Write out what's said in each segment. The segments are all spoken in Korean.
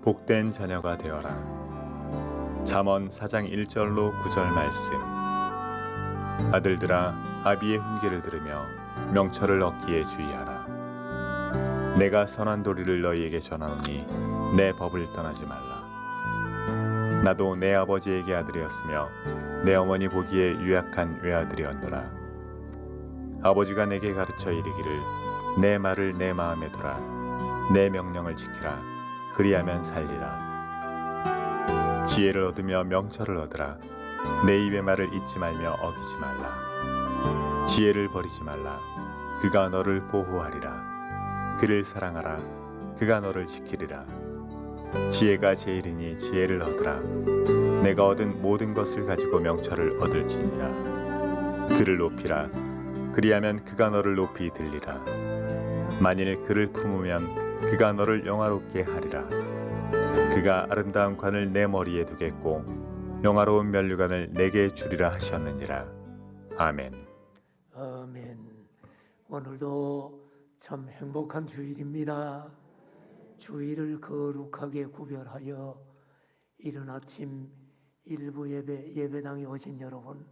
복된 자녀가 되어라. 잠언 4장 1절로 9절 말씀. 아들들아, 아비의 훈계를 들으며 명철을 얻기에 주의하라. 내가 선한 도리를 너희에게 전하노니 내 법을 떠나지 말라. 나도 내 아버지에게 아들이었으며 내 어머니 보기에 유약한 외아들이었노라. 아버지가 내게 가르쳐 이르기를 내 말을 내 마음에 두라. 내 명령을 지키라. 그리하면 살리라. 지혜를 얻으며 명철을 얻으라. 내 입의 말을 잊지 말며 어기지 말라. 지혜를 버리지 말라. 그가 너를 보호하리라. 그를 사랑하라. 그가 너를 지키리라. 지혜가 제일이니 지혜를 얻으라. 내가 얻은 모든 것을 가지고 명철을 얻을지니라. 그를 높이라. 그리하면 그가 너를 높이 들리라. 만일 그를 품으면 그가 너를 영화롭게 하리라. 그가 아름다운 관을 내 머리에 두겠고 영화로운 면류관을 내게 주리라 하셨느니라. 아멘. 아멘. 오늘도 참 행복한 주일입니다. 주일을 거룩하게 구별하여 이른 아침 일부 예배당에 오신 여러분,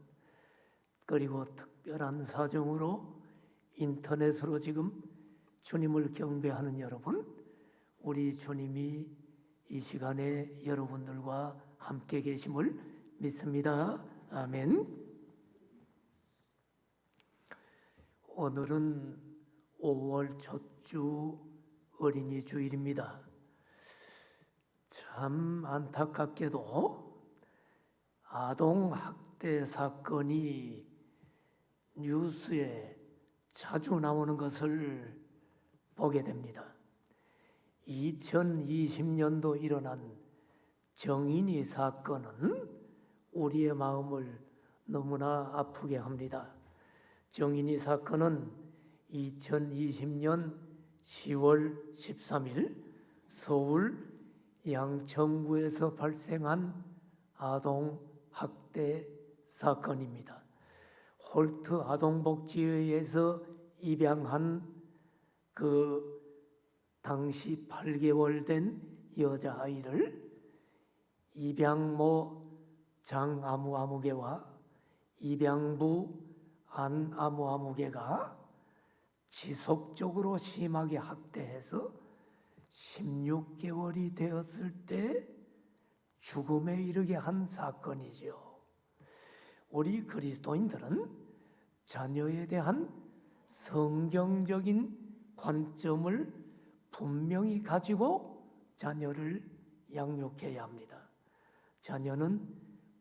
그리고 특별한 사정으로 인터넷으로 지금 주님을 경배하는 여러분, 우리 주님이 이 시간에 여러분들과 함께 계심을 믿습니다. 아멘. 오늘은 5월 첫주 어린이 주일입니다. 참 안타깝게도 아동 학대 사건이 뉴스에 자주 나오는 것을 보게 됩니다. 2020년도 일어난 정인이 사건은 우리의 마음을 너무나 아프게 합니다. 정인이 사건은 2020년 10월 13일 서울 양천구에서 발생한 아동 학대 사건입니다. 홀트 아동복지회에서 입양한 그 당시 8개월 된 여자아이를 입양모 장아무아무개와 입양부 안아무아무개가 지속적으로 심하게 학대해서 16개월이 되었을 때 죽음에 이르게 한 사건이죠. 우리 그리스도인들은 자녀에 대한 성경적인 관점을 분명히 가지고 자녀를 양육해야 합니다. 자녀는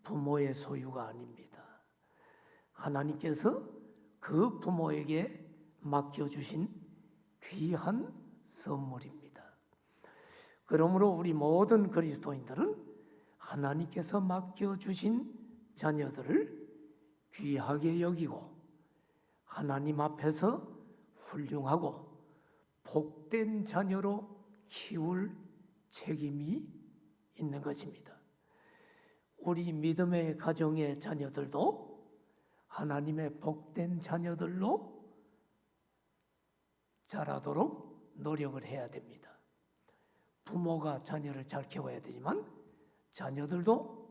부모의 소유가 아닙니다. 하나님께서 그 부모에게 맡겨주신 귀한 선물입니다. 그러므로 우리 모든 그리스도인들은 하나님께서 맡겨주신 자녀들을 귀하게 여기고 하나님 앞에서 훌륭하고 복된 자녀로 키울 책임이 있는 것입니다. 우리 믿음의 가정의 자녀들도 하나님의 복된 자녀들로 자라도록 노력을 해야 됩니다. 부모가 자녀를 잘 키워야 되지만 자녀들도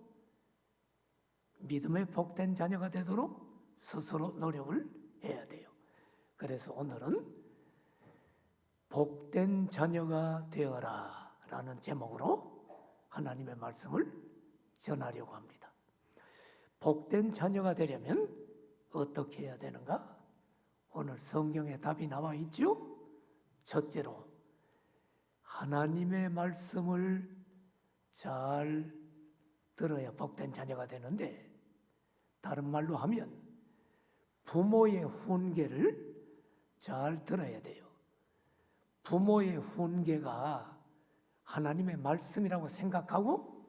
믿음의 복된 자녀가 되도록 스스로 노력을 해야 돼요. 그래서 오늘은 복된 자녀가 되어라 라는 제목으로 하나님의 말씀을 전하려고 합니다. 복된 자녀가 되려면 어떻게 해야 되는가? 오늘 성경에 답이 나와 있죠? 첫째로 하나님의 말씀을 잘 들어야 복된 자녀가 되는데, 다른 말로 하면 부모의 훈계를 잘 들어야 돼요. 부모의 훈계가 하나님의 말씀이라고 생각하고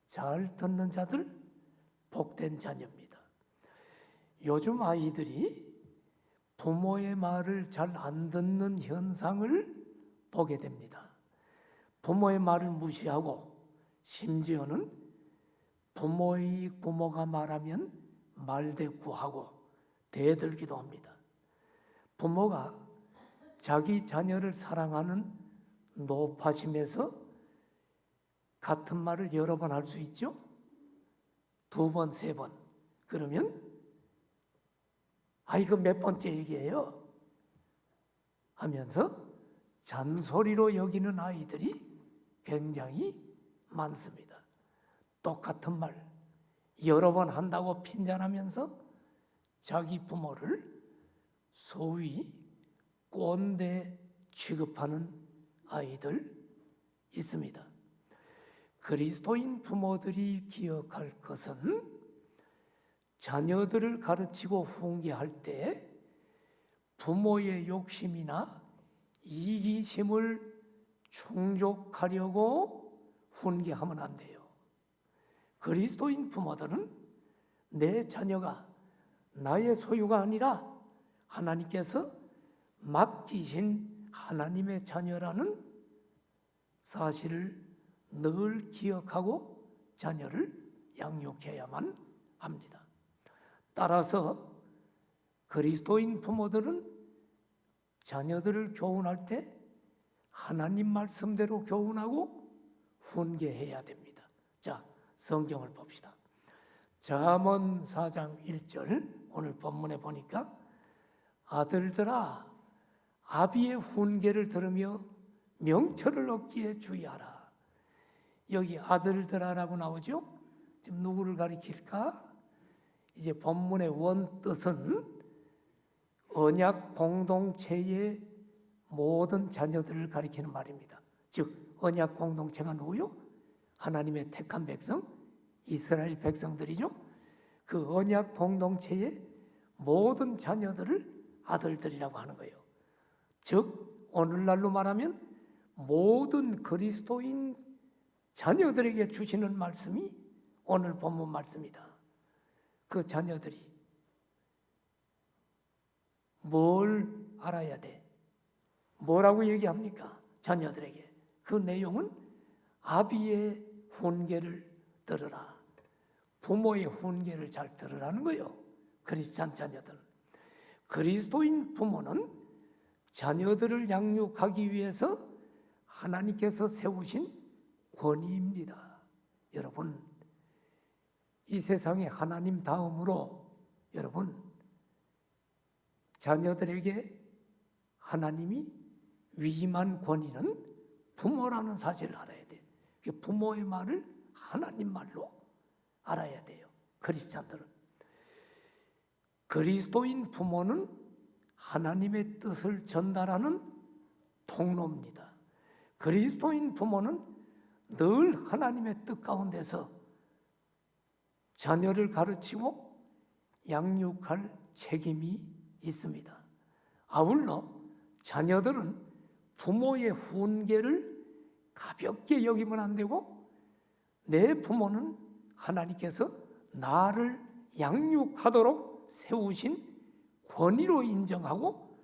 잘 듣는 자들 복된 자녀입니다. 요즘 아이들이 부모의 말을 잘 안 듣는 현상을 보게 됩니다. 부모의 말을 무시하고 심지어는 부모가 말하면 말대꾸하고 대들기도 합니다. 부모가 자기 자녀를 사랑하는 노파심에서 같은 말을 여러 번 할 수 있죠? 2번, 3번. 그러면 이거 몇 번째 얘기예요? 하면서 잔소리로 여기는 아이들이 굉장히 많습니다. 똑같은 말 여러 번 한다고 핀잔하면서 자기 부모를 소위 꼰대 취급하는 아이들 있습니다. 그리스도인 부모들이 기억할 것은 자녀들을 가르치고 훈계할 때 부모의 욕심이나 이기심을 충족하려고 훈계하면 안 돼요. 그리스도인 부모들은 내 자녀가 나의 소유가 아니라 하나님께서 맡기신 하나님의 자녀라는 사실을 늘 기억하고 자녀를 양육해야만 합니다. 따라서 그리스도인 부모들은 자녀들을 교훈할 때 하나님 말씀대로 교훈하고 훈계해야 됩니다. 자, 성경을 봅시다. 잠언 4장 1절 오늘 본문에 보니까 아들들아 아비의 훈계를 들으며 명철을 얻기에 주의하라. 여기 아들들아라고 나오죠? 지금 누구를 가리킬까? 이제 본문의 원뜻은 언약 공동체의 모든 자녀들을 가리키는 말입니다. 즉 언약 공동체가 누구요? 하나님의 택한 백성, 이스라엘 백성들이죠. 그 언약 공동체의 모든 자녀들을 아들들이라고 하는 거예요. 즉 오늘날로 말하면 모든 그리스도인 자녀들에게 주시는 말씀이 오늘 본문 말씀이다. 그 자녀들이 뭘 알아야 돼? 뭐라고 얘기합니까? 자녀들에게. 그 내용은 아비의 훈계를 들으라. 부모의 훈계를 잘 들으라는 거예요. 크리스찬 자녀들은. 그리스도인 부모는 자녀들을 양육하기 위해서 하나님께서 세우신 권위입니다. 여러분, 이 세상에 하나님 다음으로 여러분 자녀들에게 하나님이 위임한 권위는 부모라는 사실을 알아야 돼요. 부모의 말을 하나님 말로 알아야 돼요. 크리스찬들은. 그리스도인 부모는 하나님의 뜻을 전달하는 통로입니다. 그리스도인 부모는 늘 하나님의 뜻 가운데서 자녀를 가르치고 양육할 책임이 있습니다. 아울러 자녀들은 부모의 훈계를 가볍게 여기면 안 되고 내 부모는 하나님께서 나를 양육하도록 세우신 권위로 인정하고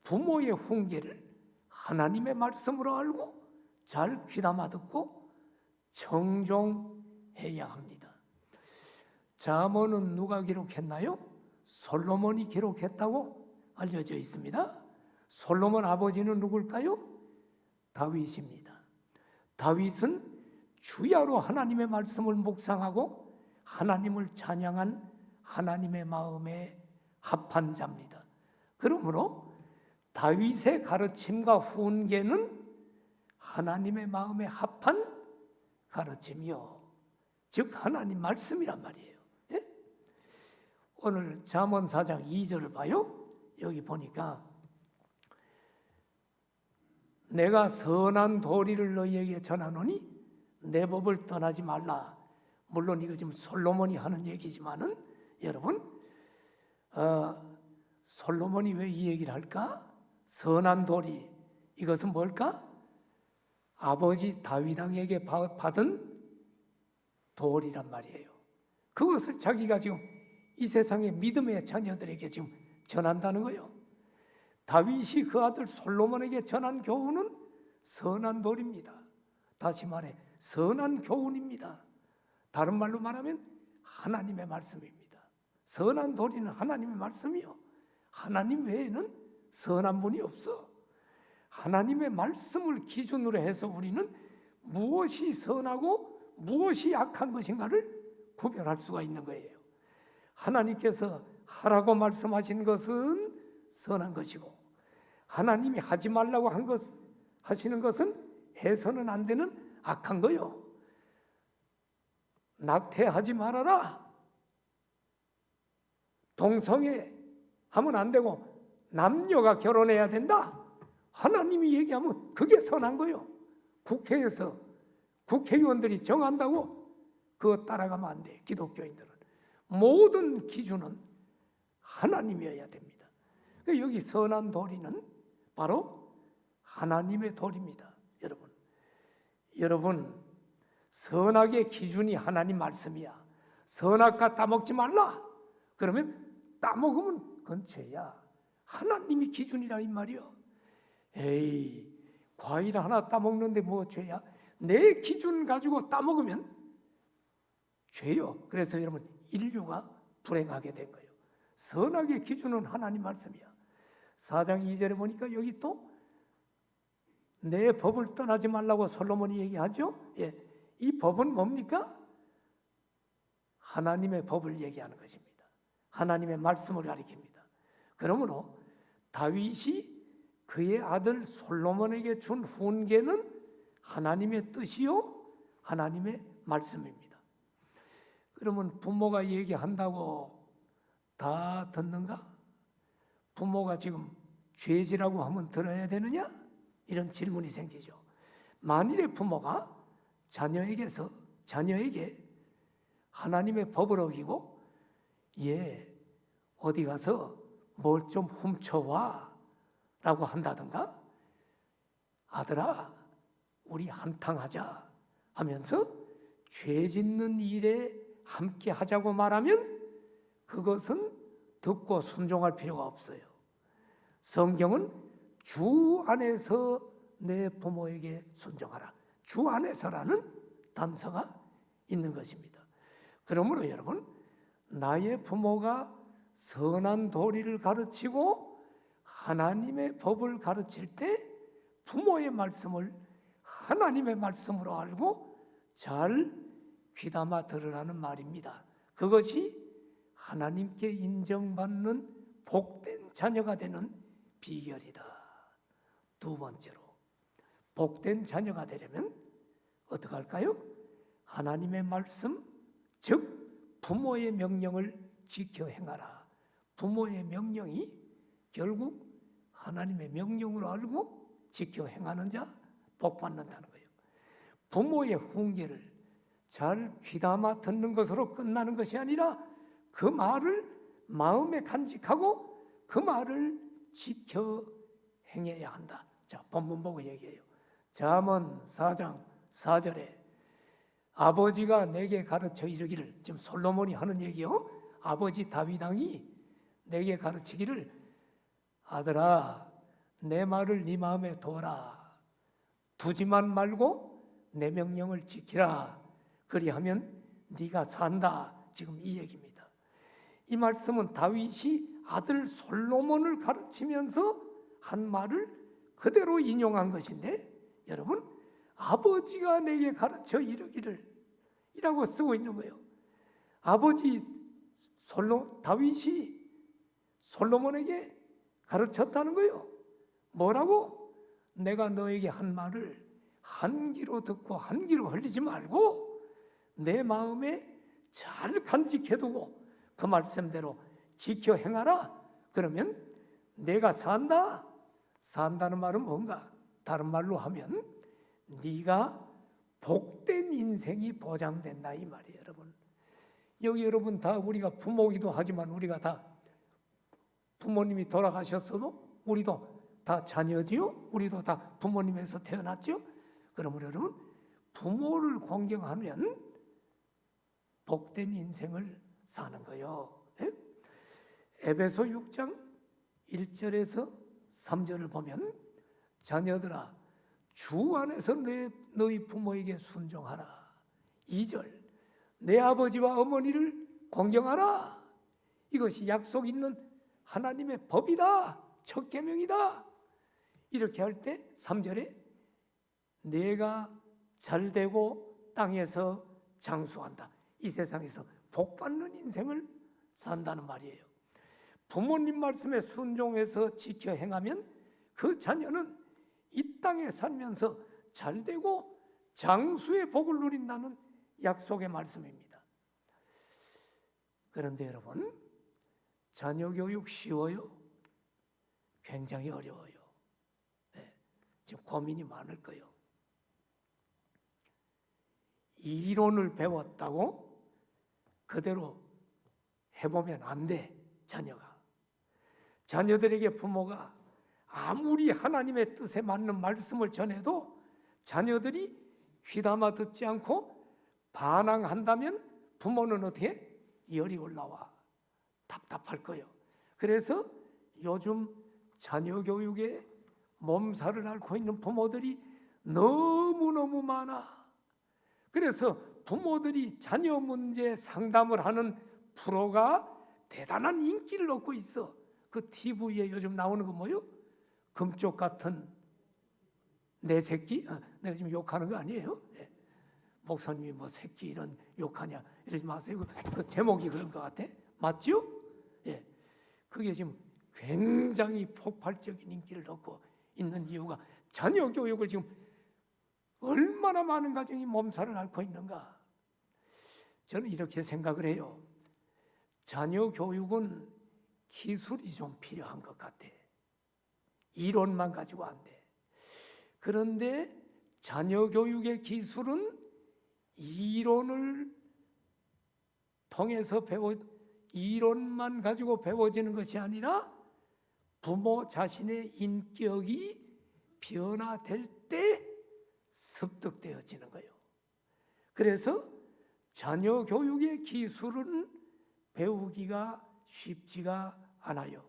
부모의 훈계를 하나님의 말씀으로 알고 잘 귀담아 듣고 청종해야 합니다. 잠언은 누가 기록했나요? 솔로몬이 기록했다고 알려져 있습니다. 솔로몬 아버지는 누굴까요? 다윗입니다. 다윗은 주야로 하나님의 말씀을 묵상하고 하나님을 찬양한 하나님의 마음에 합한 자입니다. 그러므로 다윗의 가르침과 훈계는 하나님의 마음에 합한 가르침이요. 즉 하나님 말씀이란 말이에요. 예? 오늘 잠언 4장 2절을 봐요. 여기 보니까 내가 선한 도리를 너희에게 전하노니 내 법을 떠나지 말라. 물론 이거 지금 솔로몬이 하는 얘기지만은 여러분 솔로몬이 왜 이 얘기를 할까? 선한 도리 이것은 뭘까? 아버지 다윗 왕에게 받은 도리란 말이에요. 그것을 자기가 지금 이 세상의 믿음의 자녀들에게 지금 전한다는 거예요. 다윗이 그 아들 솔로몬에게 전한 교훈은 선한 도리입니다. 다시 말해 선한 교훈입니다. 다른 말로 말하면 하나님의 말씀입니다. 선한 도리는 하나님의 말씀이요. 하나님 외에는 선한 분이 없어. 하나님의 말씀을 기준으로 해서 우리는 무엇이 선하고 무엇이 악한 것인가를 구별할 수가 있는 거예요. 하나님께서 하라고 말씀하신 것은 선한 것이고, 하나님이 하지 말라고 하시는 것은 해서는 안 되는 악한 거요. 낙태하지 말아라, 동성애 하면 안 되고 남녀가 결혼해야 된다, 하나님이 얘기하면 그게 선한 거요. 국회에서 국회의원들이 정한다고 그거 따라가면 안 돼. 기독교인들은 모든 기준은 하나님이어야 됩니다. 여기 선한 도리는 바로 하나님의 도리입니다. 여러분 선악의 기준이 하나님 말씀이야. 선악과 따먹지 말라. 그러면 따먹으면 그건 죄야. 하나님이 기준이라 이 말이요. 에이, 과일 하나 따먹는데 뭐 죄야? 내 기준 가지고 따먹으면 죄요. 그래서 여러분 인류가 불행하게 된 거예요. 선악의 기준은 하나님 말씀이야. 4장 2절에 보니까 여기 또 내 법을 떠나지 말라고 솔로몬이 얘기하죠. 예, 이 법은 뭡니까? 하나님의 법을 얘기하는 것입니다. 하나님의 말씀을 가리킵니다. 그러므로 다윗이 그의 아들 솔로몬에게 준 훈계는 하나님의 뜻이요 하나님의 말씀입니다. 그러면 부모가 얘기한다고 다 듣는가? 부모가 지금 죄지라고 하면 들어야 되느냐? 이런 질문이 생기죠. 만일에 부모가 자녀에게 하나님의 법을 어기고 어디 가서 뭘 좀 훔쳐와 라고 한다든가, 아들아 우리 한탕하자 하면서 죄 짓는 일에 함께 하자고 말하면 그것은 듣고 순종할 필요가 없어요. 성경은 주 안에서 내 부모에게 순종하라, 주 안에서라는 단서가 있는 것입니다. 그러므로 여러분, 나의 부모가 선한 도리를 가르치고 하나님의 법을 가르칠 때 부모의 말씀을 하나님의 말씀으로 알고 잘 귀담아 들으라는 말입니다. 그것이 하나님께 인정받는 복된 자녀가 되는 비결이다. 두 번째로, 복된 자녀가 되려면 어떻게 할까요? 하나님의 말씀, 즉 부모의 명령을 지켜 행하라. 부모의 명령이 결국 하나님의 명령으로 알고 지켜 행하는 자 복 받는다는 거예요. 부모의 훈계를 잘 귀담아 듣는 것으로 끝나는 것이 아니라 그 말을 마음에 간직하고 그 말을 지켜 행해야 한다. 자, 본문 보고 얘기해요. 잠언 4장 4절에 아버지가 내게 가르쳐 이르기를, 지금 솔로몬이 하는 얘기요. 아버지 다윗 왕이 내게 가르치기를, 아들아 내 말을 네 마음에 두어라. 두지만 말고 내 명령을 지키라. 그리하면 네가 산다. 지금 이 얘기입니다. 이 말씀은 다윗이 아들 솔로몬을 가르치면서 한 말을 그대로 인용한 것인데, 여러분 아버지가 내게 가르쳐 이르기를 이라고 쓰고 있는 거예요. 아버지 다윗이 솔로몬에게 가르쳤다는 거예요. 뭐라고? 내가 너에게 한 말을 한 귀로 듣고 한 귀로 흘리지 말고 내 마음에 잘 간직해두고 그 말씀대로 지켜 행하라. 그러면 내가 산다. 산다는 말은 뭔가? 다른 말로 하면 네가 복된 인생이 보장된다 이 말이에요. 여러분, 여기 여러분 다 우리가 부모이기도 하지만 우리가 다 부모님이 돌아가셨어도 우리도 다 자녀지요. 우리도 다 부모님에서 태어났죠. 그러므로 여러분, 부모를 공경하면 복된 인생을 사는 거예요. 에베소 6장 1절에서 3절을 보면, 자녀들아 주 안에서 너희 부모에게 순종하라. 2절, 내 아버지와 어머니를 공경하라. 이것이 약속 있는 하나님의 법이다. 첫 계명이다. 이렇게 할 때 3절에 내가 잘되고 땅에서 장수한다. 이 세상에서 복받는 인생을 산다는 말이에요. 부모님 말씀에 순종해서 지켜 행하면 그 자녀는 이 땅에 살면서 잘되고 장수의 복을 누린다는 약속의 말씀입니다. 그런데 여러분, 자녀 교육 쉬워요? 굉장히 어려워요. 네, 지금 고민이 많을 거예요. 이론을 배웠다고 그대로 해보면 안 돼, 자녀가. 자녀들에게 부모가 아무리 하나님의 뜻에 맞는 말씀을 전해도 자녀들이 귀담아 듣지 않고 반항한다면 부모는 어떻게? 열이 올라와 답답할 거예요. 그래서 요즘 자녀 교육에 몸살을 앓고 있는 부모들이 너무너무 많아. 그래서 부모들이 자녀 문제 상담을 하는 프로가 대단한 인기를 얻고 있어. 그 TV에 요즘 나오는 거 뭐요? 금쪽 같은 내 새끼? 내가 지금 욕하는 거 아니에요? 예. 목사님이 뭐 새끼 이런 욕하냐 이러지 마세요. 그 제목이 그런 것 같아. 맞죠? 예. 그게 지금 굉장히 폭발적인 인기를 얻고 있는 이유가 자녀 교육을 지금 얼마나 많은 가정이 몸살을 앓고 있는가. 저는 이렇게 생각을 해요. 자녀 교육은 기술이 좀 필요한 것 같아. 이론만 가지고 안 돼. 그런데 자녀 교육의 기술은 이론을 통해서 이론만 가지고 배워지는 것이 아니라 부모 자신의 인격이 변화될 때 습득되어지는 거예요. 그래서 자녀 교육의 기술은 배우기가 쉽지가 않아요.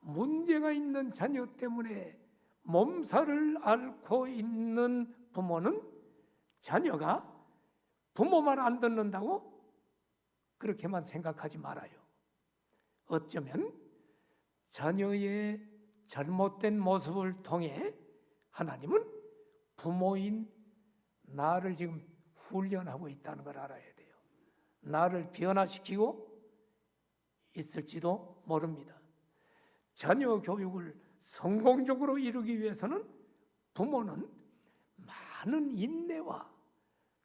문제가 있는 자녀 때문에 몸살을 앓고 있는 부모는 자녀가 부모 말 안 듣는다고 그렇게만 생각하지 말아요. 어쩌면 자녀의 잘못된 모습을 통해 하나님은 부모인 나를 지금 훈련하고 있다는 걸 알아야 돼요. 나를 변화시키고 있을지도 모릅니다. 자녀 교육을 성공적으로 이루기 위해서는 부모는 많은 인내와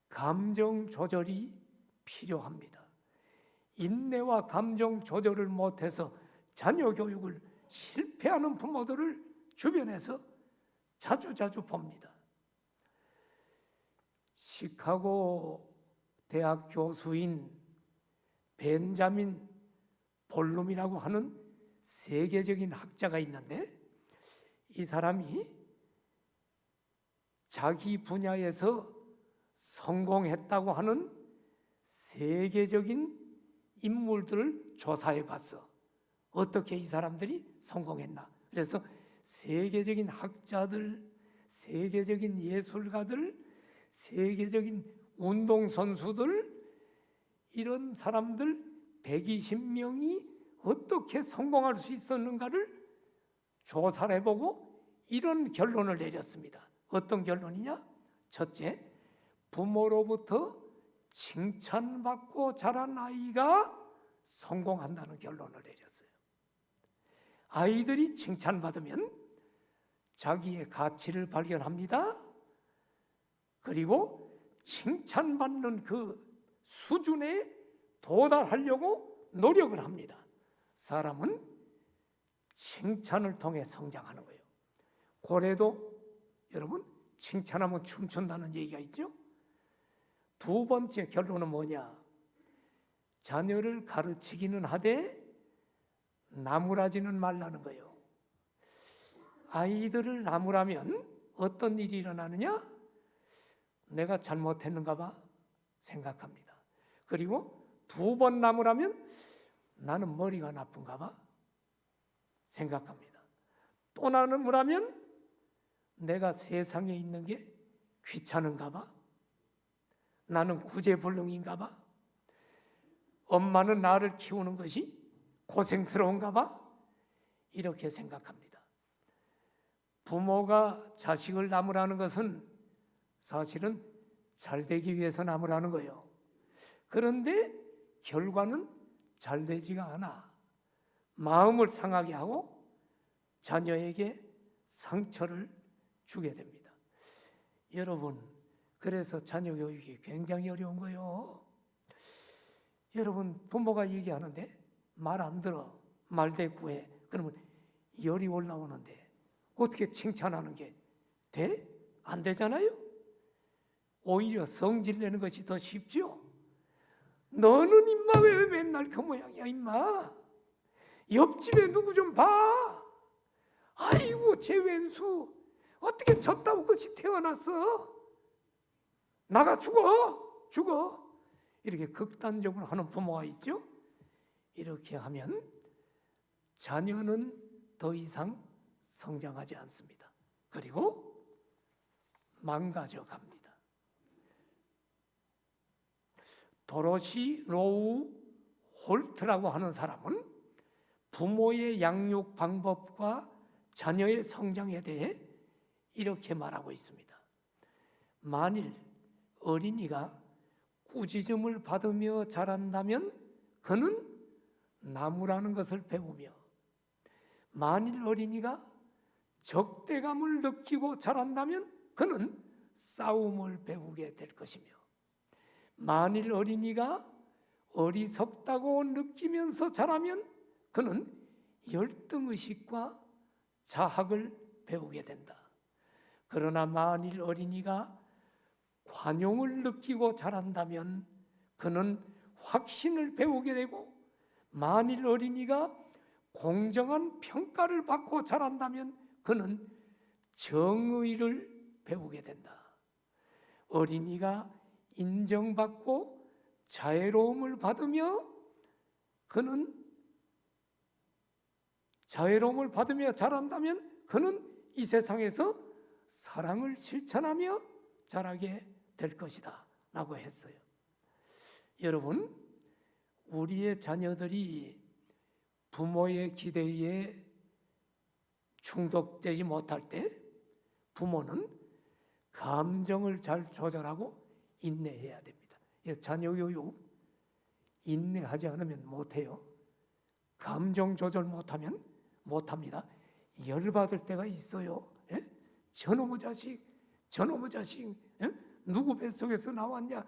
감정 조절이 필요합니다. 인내와 감정 조절을 못해서 자녀 교육을 실패하는 부모들을 주변에서 자주 봅니다. 시카고 대학 교수인 벤자민 볼룸이라고 하는 세계적인 학자가 있는데 이 사람이 자기 분야에서 성공했다고 하는 세계적인 인물들을 조사해 봤어. 어떻게 이 사람들이 성공했나. 그래서 세계적인 학자들, 세계적인 예술가들, 세계적인 운동선수들, 이런 사람들 120명이 어떻게 성공할 수 있었는가를 조사를 해보고 이런 결론을 내렸습니다. 어떤 결론이냐? 첫째, 부모로부터 칭찬받고 자란 아이가 성공한다는 결론을 내렸어요. 아이들이 칭찬받으면 자기의 가치를 발견합니다. 그리고 칭찬받는 그 수준에 도달하려고 노력을 합니다. 사람은 칭찬을 통해 성장하는 거예요. 고래도 여러분 칭찬하면 춤춘다는 얘기가 있죠. 두 번째 결론은 뭐냐? 자녀를 가르치기는 하되 나무라지는 말라는 거예요. 아이들을 나무라면 어떤 일이 일어나느냐? 내가 잘못했는가 봐 생각합니다. 그리고 두 번 나무라면 나는 머리가 나쁜가 봐 생각합니다. 또 나무라면 내가 세상에 있는 게 귀찮은가 봐, 나는 구제불능인가 봐, 엄마는 나를 키우는 것이 고생스러운가 봐, 이렇게 생각합니다. 부모가 자식을 나무라는 것은 사실은 잘 되기 위해서 남으라는 거예요. 그런데 결과는 잘 되지가 않아. 마음을 상하게 하고 자녀에게 상처를 주게 됩니다. 여러분, 그래서 자녀 교육이 굉장히 어려운 거예요. 여러분, 부모가 얘기하는데 말 안 들어, 말대꾸해. 그러면 열이 올라오는데 어떻게 칭찬하는 게 돼? 안 되잖아요. 오히려 성질 내는 것이 더 쉽죠. 너는 임마 왜 맨날 그 모양이야 임마. 옆집에 누구 좀 봐. 아이고 제 왼수 어떻게 저따구 것이 태어났어. 나가 죽어. 이렇게 극단적으로 하는 부모가 있죠. 이렇게 하면 자녀는 더 이상 성장하지 않습니다. 그리고 망가져 갑니다. 도로시 로우 홀트라고 하는 사람은 부모의 양육 방법과 자녀의 성장에 대해 이렇게 말하고 있습니다. 만일 어린이가 꾸짖음을 받으며 자란다면 그는 나무라는 것을 배우며, 만일 어린이가 적대감을 느끼고 자란다면 그는 싸움을 배우게 될 것이며, 만일 어린이가 어리석다고 느끼면서 자라면 그는 열등의식과 자학을 배우게 된다. 그러나 만일 어린이가 관용을 느끼고 자란다면 그는 확신을 배우게 되고, 만일 어린이가 공정한 평가를 받고 자란다면 그는 정의를 배우게 된다. 어린이가 인정받고 자애로움을 받으며 자란다면 그는 이 세상에서 사랑을 실천하며 자라게 될 것이다 라고 했어요. 여러분, 우리의 자녀들이 부모의 기대에 충족되지 못할 때 부모는 감정을 잘 조절하고 인내해야 됩니다. 자녀 교육 인내하지 않으면 못해요. 감정 조절 못하면 못합니다. 열받을 때가 있어요. 예? 저놈의 자식, 예? 누구 뱃속에서 나왔냐?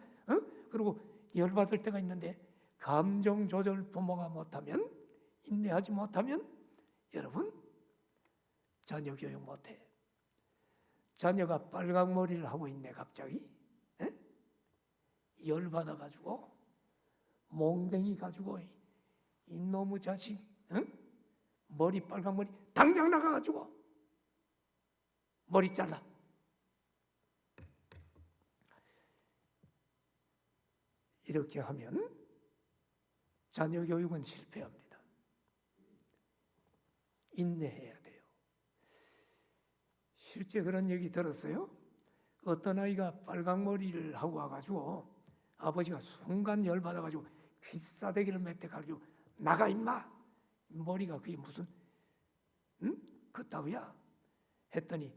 그리고 열받을 때가 있는데 감정 조절 부모가 못하면, 인내하지 못하면 여러분 자녀 교육 못해. 자녀가 빨강머리를 하고 있네 갑자기. 에? 열받아가지고 몽댕이 가지고 이놈의 자식, 머리 빨강머리 당장 나가가지고 머리 잘라. 이렇게 하면 자녀 교육은 실패합니다. 인내해야 돼요. 실제 그런 얘기 들었어요. 어떤 아이가 빨강머리를 하고 와가지고 아버지가 순간 열받아가지고 귀싸대기를 몇 대 갈기고 나가 임마! 머리가 그게 무슨 그따위야? 했더니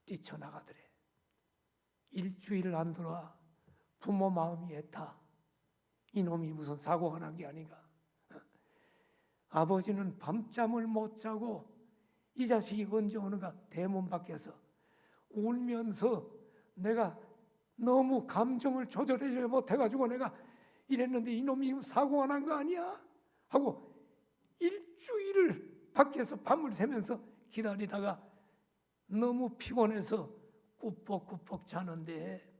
뛰쳐나가더래. 일주일 안 들어와. 부모 마음이 애타. 이놈이 무슨 사고가 난 게 아닌가. 아버지는 밤잠을 못 자고 이 자식이 언제 오는가 대문 밖에서 울면서 내가 너무 감정을 조절하지 못해가지고 내가 이랬는데 이놈이 사고가 난 거 아니야? 하고 일주일을 밖에서 밤을 새면서 기다리다가 너무 피곤해서 꾸벅꾸벅 자는데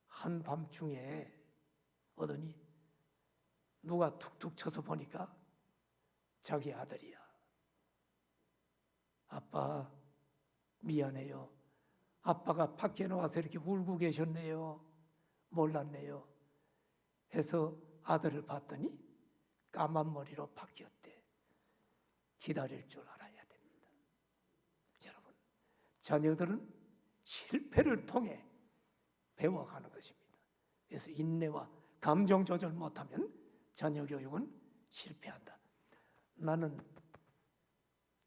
한밤중에 오더니 누가 툭툭 쳐서 보니까 자기 아들이야. 아빠 미안해요. 아빠가 밖에 나와서 이렇게 울고 계셨네요. 몰랐네요. 해서 아들을 봤더니 까만 머리로 바뀌었대. 기다릴 줄 알아야 됩니다. 여러분, 자녀들은 실패를 통해 배워가는 것입니다. 그래서 인내와 감정 조절 못하면 자녀 교육은 실패한다. 나는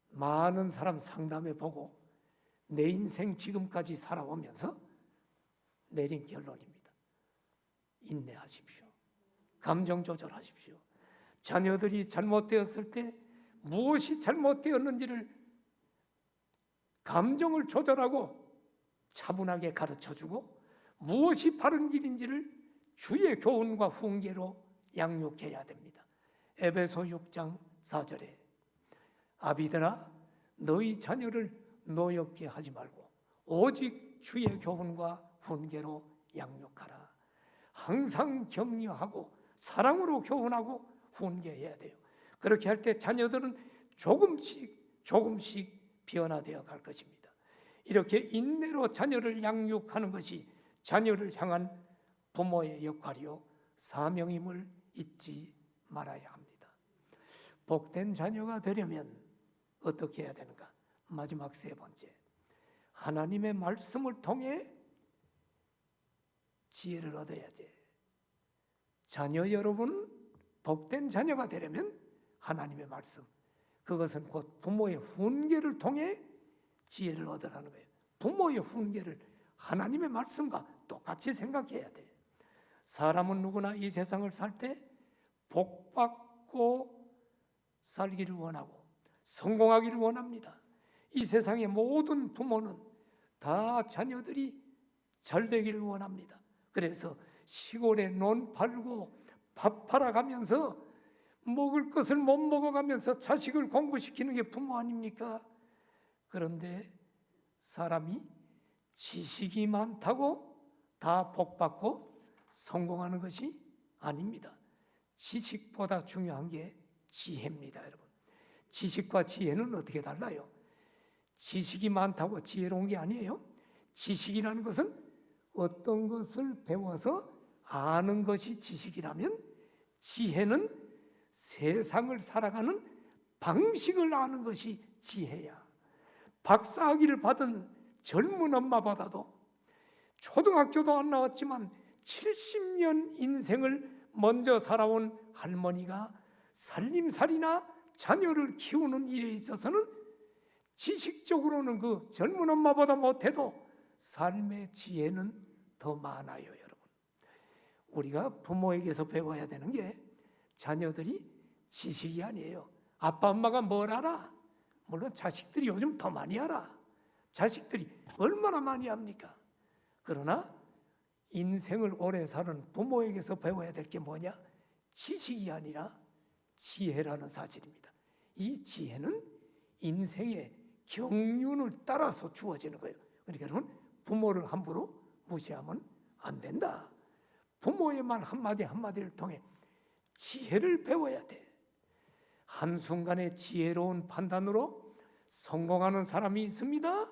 많은 사람 상담해 보고 내 인생 지금까지 살아오면서 내린 결론입니다. 인내하십시오. 감정 조절하십시오. 자녀들이 잘못되었을 때 무엇이 잘못되었는지를 감정을 조절하고 차분하게 가르쳐주고 무엇이 바른 길인지를 주의 교훈과 훈계로 양육해야 됩니다. 에베소 6장 4절에 아비들아 너희 자녀를 노엽게 하지 말고 오직 주의 교훈과 훈계로 양육하라. 항상 격려하고 사랑으로 교훈하고 훈계해야 돼요. 그렇게 할 때 자녀들은 조금씩 변화되어 갈 것입니다. 이렇게 인내로 자녀를 양육하는 것이 자녀를 향한 부모의 역할이요 사명임을 잊지 말아야 합니다. 복된 자녀가 되려면 어떻게 해야 되는가? 마지막 세 번째, 하나님의 말씀을 통해 지혜를 얻어야지. 자녀 여러분, 복된 자녀가 되려면 하나님의 말씀, 그것은 곧 부모의 훈계를 통해 지혜를 얻으라는 거예요. 부모의 훈계를 하나님의 말씀과 똑같이 생각해야 돼. 사람은 누구나 이 세상을 살 때 복받고 살기를 원하고 성공하기를 원합니다. 이 세상의 모든 부모는 다 자녀들이 잘 되기를 원합니다. 그래서 시골에 논 팔고 밥 팔아가면서 먹을 것을 못 먹어가면서 자식을 공부시키는 게 부모 아닙니까? 그런데 사람이 지식이 많다고 다 복받고 성공하는 것이 아닙니다. 지식보다 중요한 게 지혜입니다, 여러분. 지식과 지혜는 어떻게 달라요? 지식이 많다고 지혜로운 게 아니에요. 지식이라는 것은 어떤 것을 배워서 아는 것이 지식이라면, 지혜는 세상을 살아가는 방식을 아는 것이 지혜야. 박사학위를 받은 젊은 엄마보다도 초등학교도 안 나왔지만 70년 인생을 먼저 살아온 할머니가 살림살이나 자녀를 키우는 일에 있어서는 지식적으로는 그 젊은 엄마보다 못해도 삶의 지혜는 더 많아요, 여러분. 우리가 부모에게서 배워야 되는 게 자녀들이 지식이 아니에요. 아빠 엄마가 뭘 알아? 물론 자식들이 요즘 더 많이 알아. 자식들이 얼마나 많이 합니까? 그러나 인생을 오래 사는 부모에게서 배워야 될 게 뭐냐? 지식이 아니라 지혜라는 사실입니다. 이 지혜는 인생의 경륜을 따라서 주어지는 거예요. 그러니까 여러분, 부모를 함부로 무시하면 안 된다. 부모의 말 한마디 한마디를 통해 지혜를 배워야 돼. 한순간의 지혜로운 판단으로 성공하는 사람이 있습니다.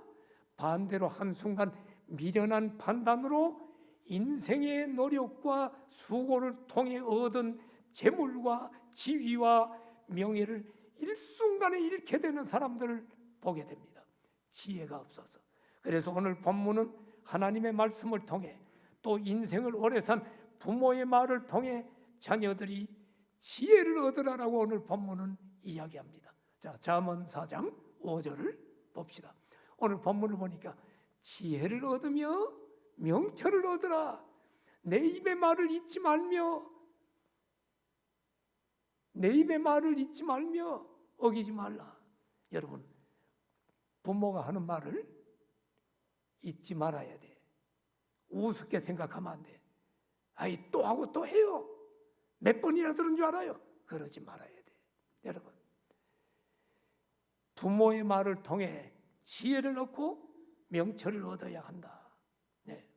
반대로 한순간 미련한 판단으로 인생의 노력과 수고를 통해 얻은 재물과 지위와 명예를 일순간에 잃게 되는 사람들을 보게 됩니다. 지혜가 없어서. 그래서 오늘 본문은 하나님의 말씀을 통해 또 인생을 오래 산 부모의 말을 통해 자녀들이 지혜를 얻으라라고 오늘 본문은 이야기합니다. 자, 잠언 4장 5절을 봅시다. 오늘 본문을 보니까 지혜를 얻으며 명철을 얻으라. 내 입의 말을 잊지 말며, 내 입의 말을 잊지 말며 어기지 말라. 여러분, 부모가 하는 말을 잊지 말아야 돼. 우습게 생각하면 안 돼. 아이, 또 하고 또 해요. 몇 번이나 들은 줄 알아요? 그러지 말아야 돼. 여러분, 부모의 말을 통해 지혜를 얻고 명철을 얻어야 한다. 네.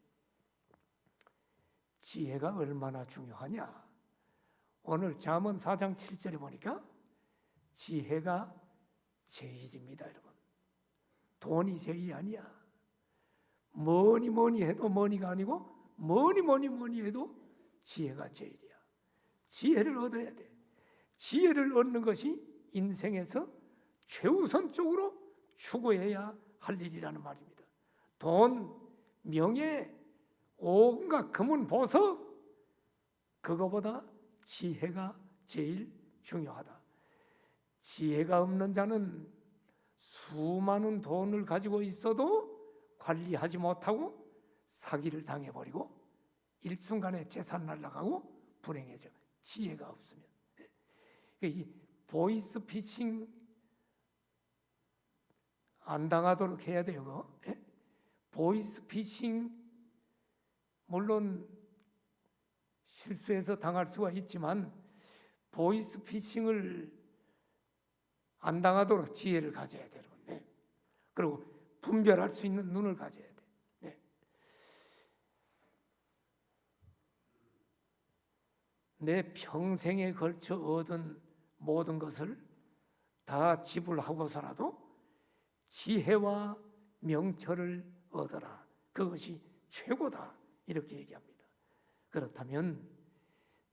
지혜가 얼마나 중요하냐? 오늘 잠언 4장 7절에 보니까 지혜가 제일입니다, 여러분. 돈이 제일이 아니야. 뭐니 해도 머니가 아니고 뭐니 해도 지혜가 제일이야. 지혜를 얻어야 돼. 지혜를 얻는 것이 인생에서 최우선적으로 추구해야 할 일이라는 말입니다. 돈, 명예, 온갖 금은 보석, 그거보다 지혜가 제일 중요하다. 지혜가 없는 자는 수많은 돈을 가지고 있어도 관리하지 못하고 사기를 당해버리고 일순간에 재산 날라가고 불행해져. 지혜가 없으면. 이 보이스피싱 안 당하도록 해야 돼요. 그거. 보이스피싱 물론 실수해서 당할 수가 있지만 보이스피싱을 안 당하도록 지혜를 가져야 돼요. 그리고 분별할 수 있는 눈을 가져야 돼. 내 평생에 걸쳐 얻은 모든 것을 다 지불하고서라도 지혜와 명철을 얻어라. 그것이 최고다. 이렇게 얘기합니다. 그렇다면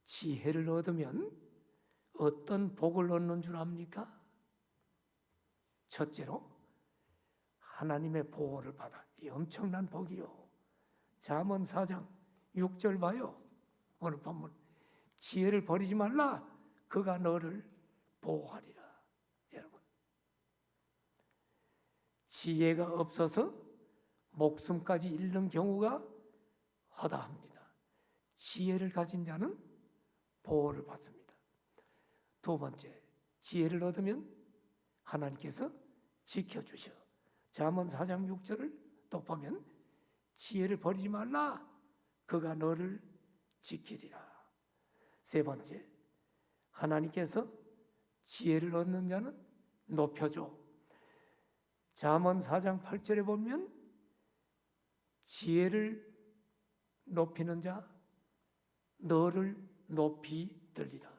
지혜를 얻으면 어떤 복을 얻는 줄 압니까? 첫째로 하나님의 보호를 받아. 이 엄청난 복이요. 잠언 4장 6절 봐요. 오늘 본문. 지혜를 버리지 말라. 그가 너를 보호하리라. 여러분, 지혜가 없어서 목숨까지 잃는 경우가 허다합니다. 지혜를 가진 자는 보호를 받습니다. 두 번째, 지혜를 얻으면 하나님께서 지켜주셔. 잠언 4장 6절을 또 보면 지혜를 버리지 말라. 그가 너를 지키리라. 세 번째, 하나님께서 지혜를 얻는 자는 높여줘. 잠언 4장 8절에 보면 지혜를 높이는 자 너를 높이 들리라.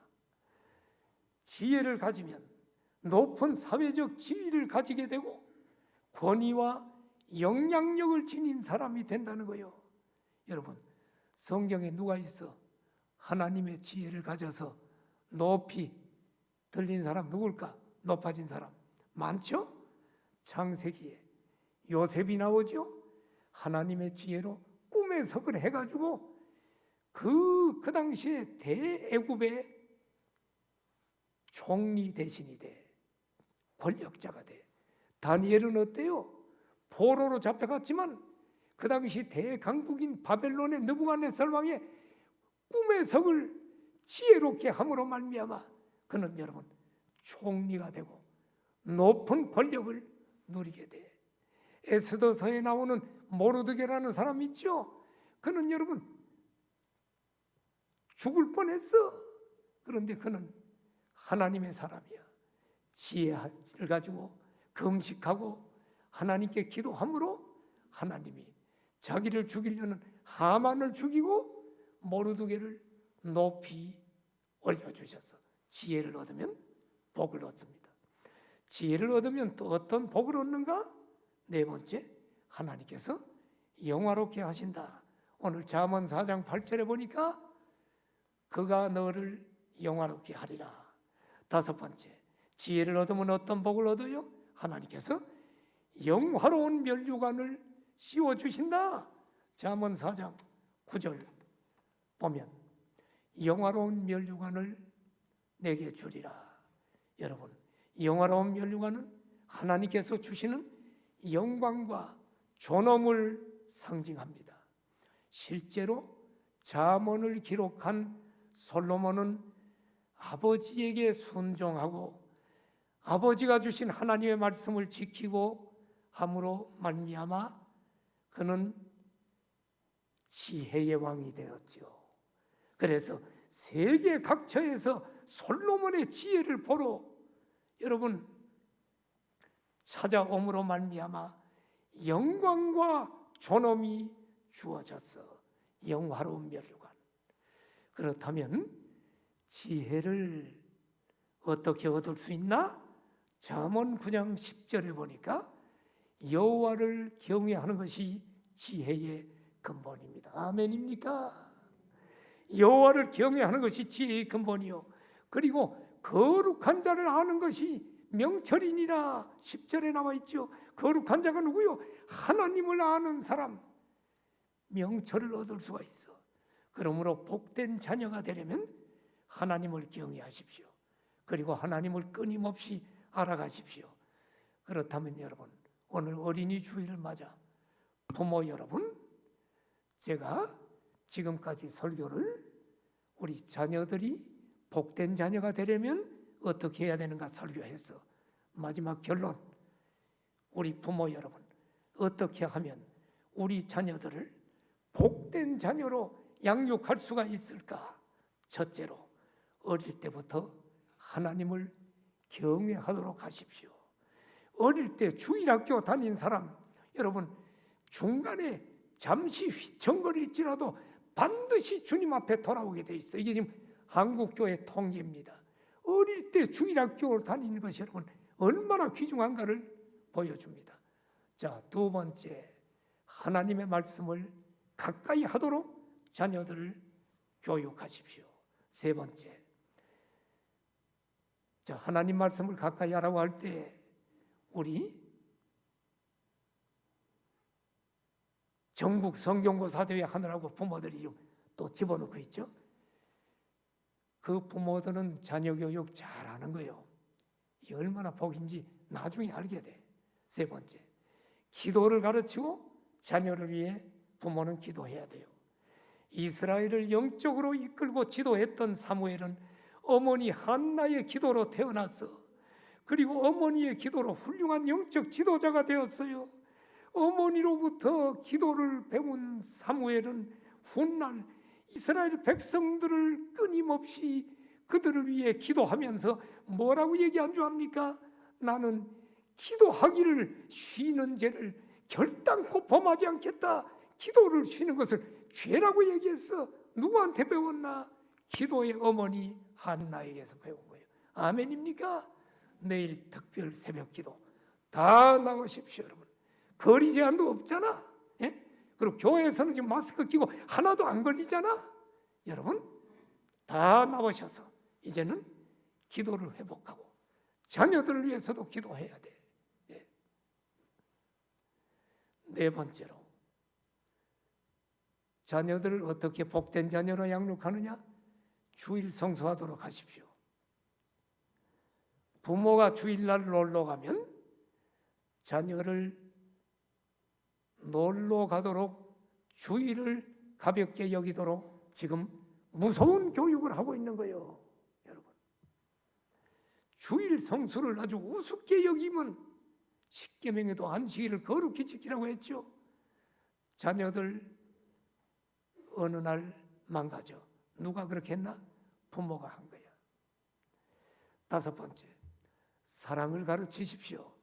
지혜를 가지면 높은 사회적 지위를 가지게 되고 권위와 영향력을 지닌 사람이 된다는 거예요. 여러분, 성경에 누가 있어? 하나님의 지혜를 가져서 높이 들린 사람 누굴까? 높아진 사람 많죠? 창세기에 요셉이 나오죠? 하나님의 지혜로 꿈의 석을 해가지고 그 당시에 대애굽의 총리 대신이 돼. 권력자가 돼. 다니엘은 어때요? 포로로 잡혀갔지만 그 당시 대강국인 바벨론의 느부갓네살 왕의 꿈의 석을 지혜롭게 함으로 말미암아 그는 여러분 총리가 되고 높은 권력을 누리게 돼. 에스더서에 나오는 모르드게라는 사람 있죠? 그는 여러분 죽을 뻔했어. 그런데 그는 하나님의 사람이야. 지혜를 가지고 금식하고 하나님께 기도함으로 하나님이 자기를 죽이려는 하만을 죽이고 모르드게를 높이 올려주셔서 지혜를 얻으면 복을 얻습니다. 지혜를 얻으면 또 어떤 복을 얻는가? 네 번째, 하나님께서 영화롭게 하신다. 오늘 잠언 4장 8절에 보니까 그가 너를 영화롭게 하리라. 다섯 번째, 지혜를 얻으면 어떤 복을 얻어요? 하나님께서 영화로운 면류관을 씌워주신다. 잠언 4장 9절 보면 영화로운 면류관을 내게 주리라. 여러분, 영화로운 면류관은 하나님께서 주시는 영광과 존엄을 상징합니다. 실제로 잠언을 기록한 솔로몬은 아버지에게 순종하고 아버지가 주신 하나님의 말씀을 지키고 함으로 말미암아 그는 지혜의 왕이 되었지요. 그래서 세계 각처에서 솔로몬의 지혜를 보러 여러분 찾아옴으로 말미암아 영광과 존엄이 주어졌어. 영화로운 면류관. 그렇다면 지혜를 어떻게 얻을 수 있나? 잠언 9장 10절에 보니까 여호와를 경외하는 것이 지혜의 근본입니다. 아멘입니까? 여호와를 경외하는 것이 지혜의 근본이요. 그리고 거룩한 자를 아는 것이 명철이니라. 10절에 나와 있죠. 거룩한 자가 누구요? 하나님을 아는 사람. 명철을 얻을 수가 있어. 그러므로 복된 자녀가 되려면 하나님을 경외하십시오. 그리고 하나님을 끊임없이 알아가십시오. 그렇다면 여러분, 오늘 어린이 주일을 맞아 부모 여러분, 제가 지금까지 설교를 우리 자녀들이 복된 자녀가 되려면 어떻게 해야 되는가 설교해서 마지막 결론, 우리 부모 여러분, 어떻게 하면 우리 자녀들을 복된 자녀로 양육할 수가 있을까? 첫째로 어릴 때부터 하나님을 경외하도록 하십시오. 어릴 때 주일학교 다닌 사람, 여러분 중간에 잠시 휘청거릴지라도 반드시 주님 앞에 돌아오게 돼 있어요. 이게 지금 한국교회 통계입니다. 어릴 때 주일학교를 다니는 것이 여러분 얼마나 귀중한가를 보여줍니다. 자, 두 번째, 하나님의 말씀을 가까이 하도록 자녀들을 교육하십시오. 세 번째, 자, 하나님 말씀을 가까이 하라고 할 때 우리 전국 성경고사 대회 하느라고 부모들이 좀 또 집어넣고 있죠. 그 부모들은 자녀 교육 잘하는 거예요. 이 얼마나 복인지 나중에 알게 돼. 세 번째, 기도를 가르치고 자녀를 위해 부모는 기도해야 돼요. 이스라엘을 영적으로 이끌고 지도했던 사무엘은 어머니 한나의 기도로 태어났어. 그리고 어머니의 기도로 훌륭한 영적 지도자가 되었어요. 어머니로부터 기도를 배운 사무엘은 훗날 이스라엘 백성들을 끊임없이 그들을 위해 기도하면서 뭐라고 얘기한 줄 압니까? 나는 기도하기를 쉬는 죄를 결단코 범하지 않겠다. 기도를 쉬는 것을 죄라고 얘기했어. 누구한테 배웠나? 기도의 어머니 한나에게서 배운 거예요. 아멘입니까? 내일 특별 새벽 기도 다 나오십시오, 여러분. 거리 제한도 없잖아. 예? 그리고 교회에서는 지금 마스크 끼고 하나도 안 걸리잖아. 여러분 다 나오셔서 이제는 기도를 회복하고 자녀들을 위해서도 기도해야 돼. 예. 네 번째로, 자녀들을 어떻게 복된 자녀로 양육하느냐? 주일 성수하도록 하십시오. 부모가 주일날 놀러 가면 자녀를 놀러 가도록 주일을 가볍게 여기도록 지금 무서운 교육을 하고 있는 거예요. 여러분, 주일 성수를 아주 우습게 여기면 십계명에도 안식일을 거룩히 지키라고 했죠. 자녀들 어느 날 망가져. 누가 그렇게 했나? 부모가 한 거야. 다섯 번째, 사랑을 가르치십시오.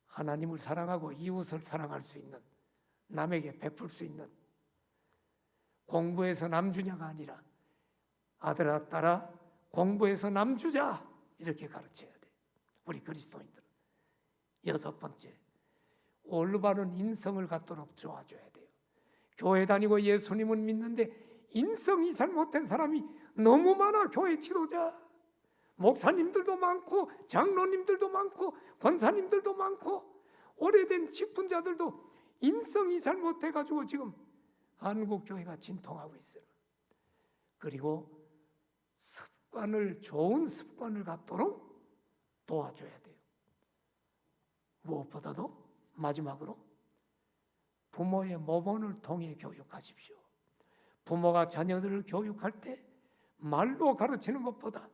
하나님을 사랑하고 이웃을 사랑할 수 있는, 남에게 베풀 수 있는, 공부해서 남주냐가 아니라 아들아 딸아 공부해서 남주자, 이렇게 가르쳐야 돼, 우리 그리스도인들은. 여섯 번째, 올바른 인성을 갖도록 도와줘야 돼요. 교회 다니고 예수님을 믿는데 인성이 잘못된 사람이 너무 많아. 교회 지도자, 목사님들도 많고 장로님들도 많고 권사님들도 많고 오래된 직분자들도 인성이 잘못돼가지고 지금 한국교회가 진통하고 있어요. 그리고 좋은 습관을 갖도록 도와줘야 돼요. 무엇보다도 마지막으로 부모의 모본을 통해 교육하십시오. 부모가 자녀들을 교육할 때 말로 가르치는 것보다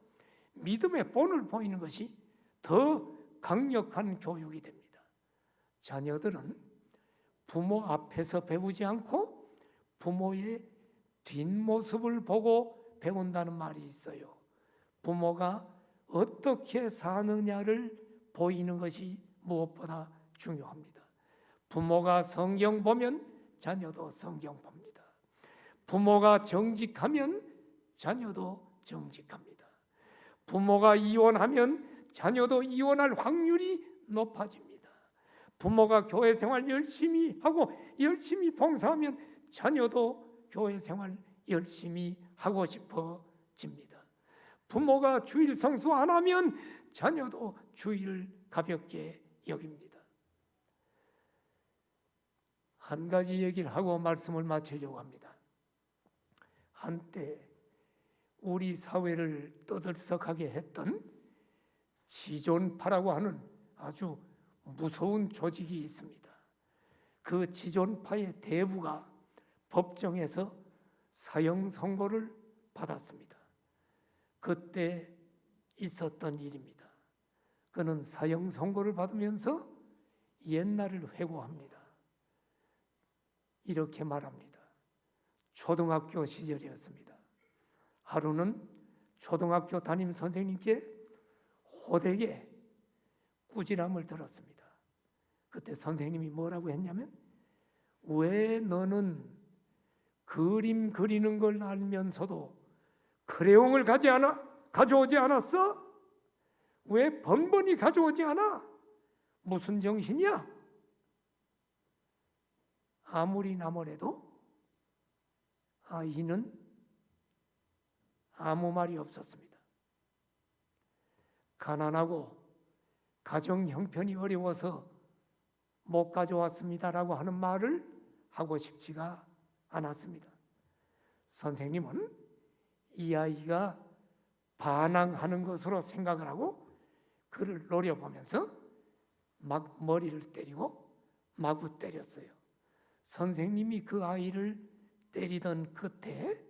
믿음의 본을 보이는 것이 더 강력한 교육이 됩니다. 자녀들은 부모 앞에서 배우지 않고 부모의 뒷모습을 보고 배운다는 말이 있어요. 부모가 어떻게 사느냐를 보이는 것이 무엇보다 중요합니다. 부모가 성경 보면 자녀도 성경 봅니다. 부모가 정직하면 자녀도 정직합니다. 부모가 이혼하면 자녀도 이혼할 확률이 높아집니다. 부모가 교회 생활 열심히 하고 열심히 봉사하면 자녀도 교회 생활 열심히 하고 싶어집니다. 부모가 주일 성수 안 하면 자녀도 주일을 가볍게 여깁니다. 한 가지 얘기를 하고 말씀을 마치려고 합니다. 한때 우리 사회를 떠들썩하게 했던 지존파라고 하는 아주 무서운 조직이 있습니다. 그 지존파의 대부가 법정에서 사형 선고를 받았습니다. 그때 있었던 일입니다. 그는 사형 선고를 받으면서 옛날을 회고합니다. 이렇게 말합니다. 초등학교 시절이었습니다. 하루는 초등학교 담임 선생님께 호되게 꾸지람을 들었습니다. 그때 선생님이 뭐라고 했냐면, 왜 너는 그림 그리는 걸 알면서도 크레용을 가져오지 않았어? 왜 번번이 가져오지 않아? 무슨 정신이야? 아무리 나무래도 아이는 아무 말이 없었습니다. 가난하고 가정 형편이 어려워서 못 가져왔습니다라고 하는 말을 하고 싶지가 않았습니다. 선생님은 이 아이가 반항하는 것으로 생각을 하고 그를 노려보면서 막 머리를 때리고 마구 때렸어요. 선생님이 그 아이를 때리던 끝에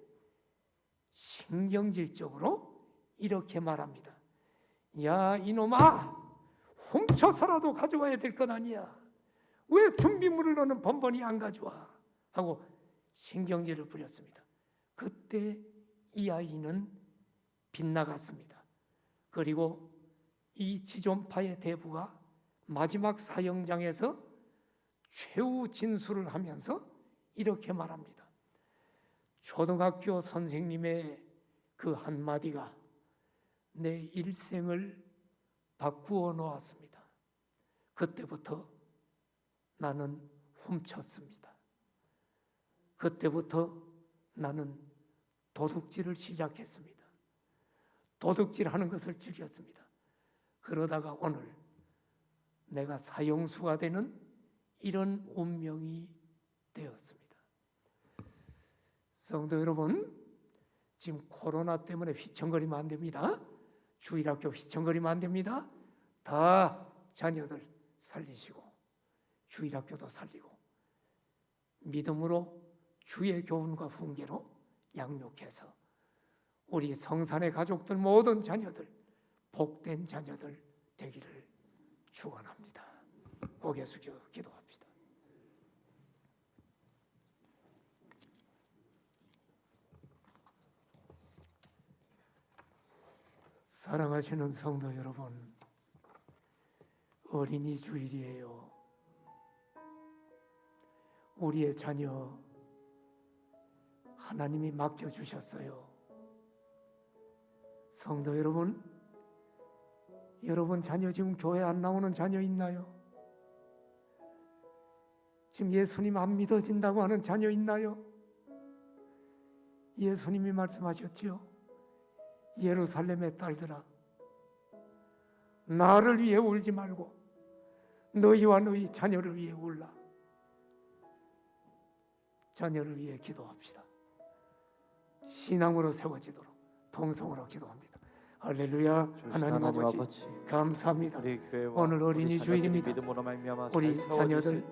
신경질적으로 이렇게 말합니다. 야, 이놈아, 훔쳐서라도 가져와야 될 건 아니야. 왜 준비물을 너는 번번이 안 가져와? 하고 신경질을 부렸습니다. 그때 이 아이는 빗나갔습니다. 그리고 이 지존파의 대부가 마지막 사형장에서 최후 진술을 하면서 이렇게 말합니다. 초등학교 선생님의 그 한마디가 내 일생을 바꾸어 놓았습니다. 그때부터 나는 훔쳤습니다. 그때부터 나는 도둑질을 시작했습니다. 도둑질하는 것을 즐겼습니다. 그러다가 오늘 내가 사형수가 되는 이런 운명이 되었습니다. 성도 여러분, 지금 코로나 때문에 휘청거리면 안 됩니다. 주일학교 휘청거리면 안 됩니다. 다 자녀들 살리시고 주일학교도 살리고 믿음으로 주의 교훈과 훈계로 양육해서 우리 성산의 가족들 모든 자녀들 복된 자녀들 되기를 축원합니다. 고개 숙여 기도합시다. 사랑하시는 성도 여러분, 어린이 주일이에요. 우리의 자녀 하나님이 맡겨주셨어요. 성도 여러분, 여러분 자녀 지금 교회 안 나오는 자녀 있나요? 지금 예수님 안 믿어진다고 하는 자녀 있나요? 예수님이 말씀하셨지요. 예루살렘의 딸들아, 나를 위해 울지 말고 너희와 너희 자녀를 위해 울라. 자녀를 위해 기도합시다. 신앙으로 세워지도록 통성으로 기도합니다. 할렐루야. 하나님 아버지 감사합니다. 오늘 어린이 주일입니다. 우리 자녀들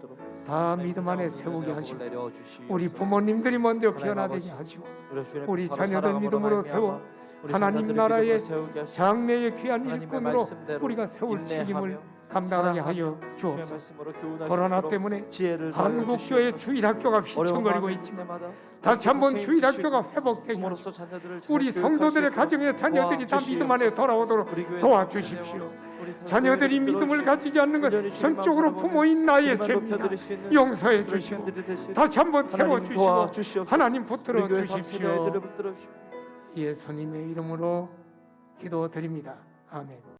다 믿음 안에 세우게 하시고 우리 부모님들이 먼저 변화되게 하시고 우리 자녀들 믿음으로 세워 하나님 나라의 장래의 귀한 일꾼으로 우리가 세울 책임을 감당하게 하여 주옵소서. 코로나 때문에 한국교회 주일학교가 휘청거리고 있지만 다시 한번 주일학교가 회복되게 하시고 우리 성도들의 가정의 자녀들이 다 믿음 안에 돌아오도록 도와주십시오. 자녀들이 믿음을 가지지 않는 건 전적으로 부모인 나의 죄입니다. 용서해 주시고 다시 한번 세워주시고 하나님 붙들어 주십시오. 예수님의 이름으로 기도드립니다. 아멘.